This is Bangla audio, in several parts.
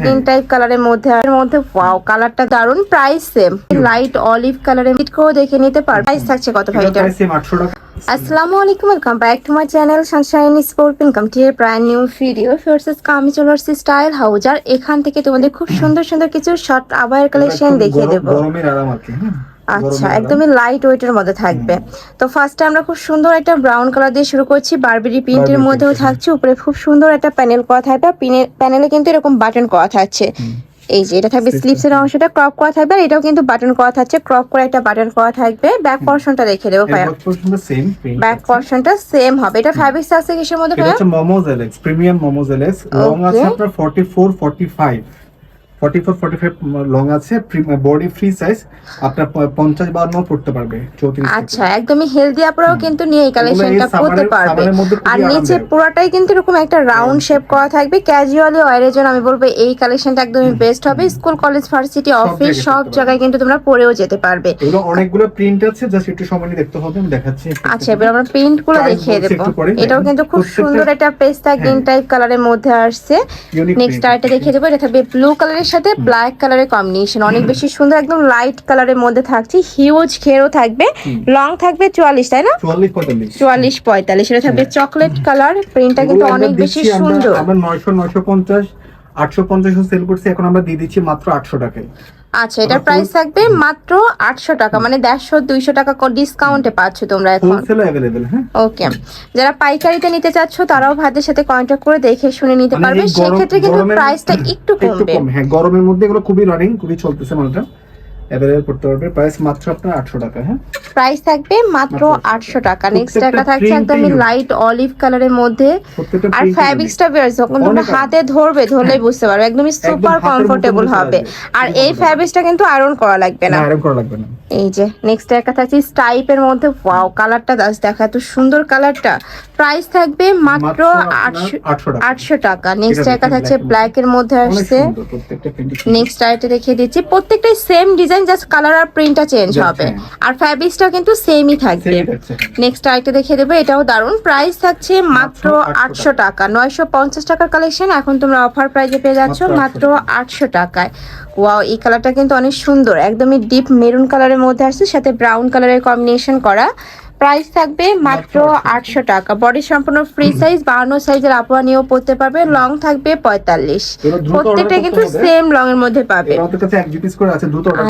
গ্রিন টাইপ কালারের মধ্যে, এর মধ্যে ওয়াও কালারটা দারুন, প্রাইস সেম লাইট অলিভ কালারের, ভিডিও দেখে নিতে পারবে। প্রাইস থাকছে কত ভাই এটা? প্রাইস সেম 800 টাকা। আসসালামু আলাইকুম, welcome back to my channel Sunshine sport income টির ব্র্যান্ড নিউ ভিডিও। ফার্স্ট আমি চলে আসছি স্টাইল হাউস, আর এখান থেকে তোমাদের খুব সুন্দর সুন্দর কিছু শর্ট আবায়ের কালেকশন দেখিয়ে দেবো। গরমের আরাম আর কি। আচ্ছা, একদমই লাইট ওয়েটের মধ্যে থাকবে। তো ফার্স্টে আমরা খুব সুন্দর একটা ব্রাউন কালার দিয়ে শুরু করছি, বারবেরি প্রিন্টের মধ্যেও থাকছে, উপরে খুব সুন্দর একটা প্যানেল করা থাকবে, প্যানেলে কিন্তু এরকম বাটন করা থাকছে। এই যে এটা থাকবে স্লিপসের অংশটা ক্রপ করা থাকবে, আর এটাও কিন্তু বাটন করা থাকছে, ক্রপ করে একটা বাটন করা থাকবে। ব্যাক পোরশনটা দেখে দেবো ভাইয়া, ব্যাক পোরশনটা সেম হবে। এটা ফ্যাব্রিক্স আছে কিসের মধ্যে ভাইয়া? এটা হচ্ছে মোমোজেলেক্স, প্রিমিয়াম মোমোজেলেক্স, লং আছে আপনার 44 45 লং আছে, বডি ফ্রি সাইজ, আপনার 50 52 পড়তে পারবে 34। আচ্ছা, একদমই হেলদি আপনারাও কিন্তু নিয়ে এই কালেকশনটা করতে পারবে। আর নিচে পুরোটাই কিন্তু এরকম একটা রাউন্ড শেপ করা থাকবে, ক্যাজুয়ালি ওয়্যারের জন্য আমি বলবো এই কালেকশনটা একদমই বেস্ট হবে। স্কুল কলেজ ভার্সিটি অফিস সব জায়গায় কিন্তু তোমরা পরেও যেতে পারবে। এগুলো অনেকগুলো প্রিন্ট আছে, জাস্ট একটু সময় নিয়ে দেখতে হবে, আমি দেখাচ্ছি। আচ্ছা, এবার আমরা প্রিন্টগুলো দেখিয়ে দেব। এটাও কিন্তু খুব সুন্দর একটা পেস্তা গ্রিন টাইপ কালারের মধ্যে আসছে। নেক্সট আইটা দেখিয়ে দেবো, এটা থাকবে ব্লু কালারের সাথে ব্ল্যাক কালারের কম্বিনেশন, অনেক বেশি সুন্দর, একদম লাইট কালারের মধ্যে থাকছে। হিউজ ঘেরও থাকবে, লং থাকবে 44, তাই না? 44 45। এটা থাকবে চকলেট কালার, প্রিন্টটা কিন্তু অনেক বেশি সুন্দর। আমরা 900 950 850 সেল করছি, এখন আমরা দিয়ে দিচ্ছি মাত্র 800 টাকায়। আচ্ছা, এটার প্রাইস থাকবে মাত্র 800 টাকা, মানে 150 200 টাকা ডিসকাউন্টে পাচ্ছ তোমরা এখন। Wholesale available. হ্যাঁ, ওকে। যারা পাইকারিতে নিতে চাচ্ছ তারাও ভাইদের সাথে কন্টাক্ট করে দেখে শুনে নিতে পারবে, সেই ক্ষেত্রে কিন্তু প্রাইসটা একটু কমবে। হ্যাঁ, গরমের মধ্যে এগুলো খুবই রানিং, খুবই চলতেছে মালটা, अवेलेबल করতে পারবে। প্রাইস মাত্র আপনার 800 টাকা। হ্যাঁ, প্রাইস থাকবে মাত্র 800 টাকা। নেক্সট একটা থাকছে একদমই লাইট অলিভ কালারের মধ্যে, আর ফ্যাব্রিক্সটা বেরোচ্ছে, যখন তোমরা হাতে ধরলেই বুঝতে পারবে, একদমই সুপার কমফোর্টেবল হবে। আর এই ফ্যাব্রিক্সটা কিন্তু আয়রন করা লাগবে না। এই যে নেক্সট একটা থাকছে স্টাইপের মধ্যে, ওয়াও কালারটা দেখা এত সুন্দর কালারটা। প্রাইস থাকবে মাত্র 800 টাকা। নেক্সট একটা থাকছে ব্ল্যাক এর মধ্যে আসছে। নেক্সট আইটা দেখিয়ে দিচ্ছি, প্রত্যেকটাই সেম ডিজাইন, জাস্ট কালার আর প্রিন্টটা চেঞ্জ হবে, আর ফ্যাব্রিক্সটা কিন্তু সেমই থাকবে। নেক্সট আইটা দেখিয়ে দেবো, এটাও দারুন। প্রাইস থাকছে মাত্র 800 টাকা। 950 টাকার কালেকশন এখন তোমরা অফার প্রাইসে পেয়ে যাচ্ছ মাত্র 800 টাকায়। ওয়াও, এই কালারটা কিন্তু অনেক সুন্দর, একদমই ডিপ মেরুন কালারের মধ্যে আসছে, সাথে ব্রাউন কালারের কম্বিনেশন করা। প্রাইস থাকবে মাত্র 800 টাকা। বডি সম্পূর্ণ ফ্রি সাইজ, 52 সাইজের আপুরা নিয়েও পড়তে পারবে, লং থাকবে 45। প্রত্যেকটা কিন্তু সেম লং এর মধ্যে পাবে।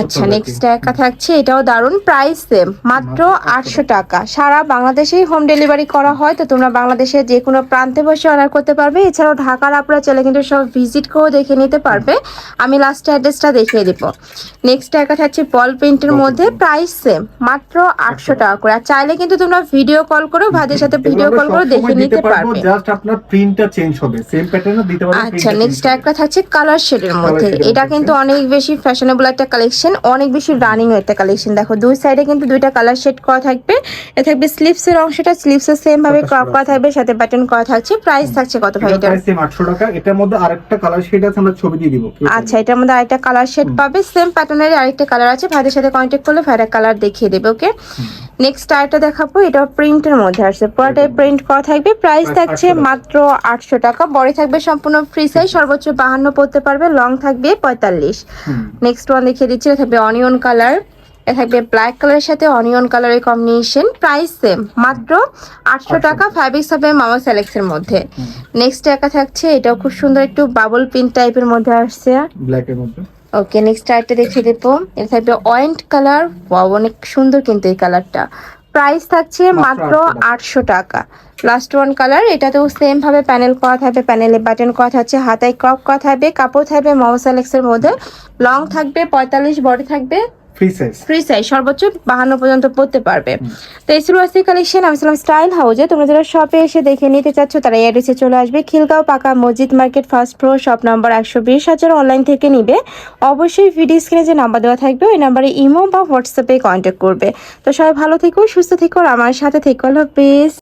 আচ্ছা, নেক্সট একটা থাকছে, এটাও দারুন, প্রাইস সেম মাত্র 800 টাকা। সারা বাংলাদেশেই হোম ডেলিভারি করা হয়, তো তোমরা বাংলাদেশের যে কোনো প্রান্তে বসে অর্ডার করতে পারবে। এছাড়াও ঢাকার আপুরা চাইলে কিন্তু সব ভিজিট করেও দেখে নিতে পারবে, আমি লাস্ট অ্যাড্রেসটা দেখিয়ে দিব। নেক্সট একটা থাকছে বল প্রিন্টের মধ্যে, প্রাইস সেম মাত্র 800 টাকা করে। আর চাইলে কিন্তু তোমরা ভিডিও কল করে ভাইদের সাথে ভিডিও কল করে দেখে নিতে পারবে, জাস্ট আপনার প্রিন্টটা চেঞ্জ হবে, সেম প্যাটার্নও দিতে পারবে। আচ্ছা, নেক্সট একটা থাকছে কালার শেডের মধ্যে, এটা কিন্তু অনেক বেশি ফ্যাশনেবল একটা কালেকশন, অনেক বেশি রানিং একটা কালেকশন। দেখো দুই সাইডে কিন্তু দুইটা কালার শেড করা থাকবে। এটা থাকবে স্লিভসের অংশটা, স্লিভসের সেম ভাবে ক্রপ করা থাকবে, সাথে বাটন করা থাকছে। প্রাইস থাকছে কত ভাই এটা? প্রাইস সেম 800 টাকা। এটার মধ্যে আরেকটা কালার শেড আছে, আমরা ছবি দিয়ে দিব। আচ্ছা, এটার মধ্যে আরেকটা কালার শেড পাবে, সেম প্যাটার্নের আরেকটা কালার আছে, ভাইদের সাথে কন্টাক্ট করলে ভাইরা কালার দেখিয়ে দেবে। ওকে, নেক্সট আরেকটা দেখাবো, এটা প্রিন্টের মধ্যে আসছে, পুরোটাই প্রিন্ট করা থাকবে। প্রাইস থাকছে মাত্র 800 টাকা। বডি থাকবে সম্পূর্ণ ফ্রি সাইজ, সর্বোচ্চ 52 পড়তে পারবে, লং থাকবে 45। নেক্সট ওয়ান দেখিয়ে দিচ্ছি, এটা থাকবে অনিয়ন কালার, এটা থাকবে ব্ল্যাক কালারের সাথে অনিয়ন কালারের কম্বিনেশন। প্রাইস সেম মাত্র 800 টাকা। ফ্যাব্রিক্স হবে মামা সেলেক্সের মধ্যে। নেক্সট একটা থাকছে, এটাও খুব সুন্দর, একটু বাবল প্রিন্ট টাইপের মধ্যে আসছে, ব্ল্যাক এর মধ্যে। ওকে, নেক্সট আরেকটা দেখিয়ে দেবো, এটা থাকবে অয়েন্ট কালার, ওয়াও অনেক সুন্দর কিন্তু এই কালারটা। প্রাইস থাকছে মাত্র 800 টাকা। লাস্ট ওয়ান কালার, এটাতেও সেম ভাবে প্যানেল করা থাকবে, প্যানেলে বাটন করা থাকছে, হাতায় ক্রপ করা থাকবে, কাপড় থাকবে মামা সেলেক্সের মধ্যে, লং থাকবে 45, বডি থাকবে ফ্রি সাইজ, সর্বোচ্চ 52 পর্যন্ত পড়তে পারবে। তো এই ছিল আজকের কালেকশন। আমি ছিলাম স্টাইল হাউসে। তোমরা যারা শপে এসে দেখে নিতে চাচ্ছ তারা এই অ্যাড্রেসে চলে আসবে, খিলগাঁও পাকা মসজিদ market, first floor, shop number 120। Online থেকে নিবে অবশ্যই ভিডিও স্ক্রিনে যে নাম্বার দেওয়া থাকবে ওই নাম্বারে ইমো বা হোয়াটসঅ্যাপে কন্ট্যাক্ট করবে। তো সবাই ভালো থেকো, সুস্থ থেকো, আর আমার সাথে থেকো। আল্লাহ হাফেজ।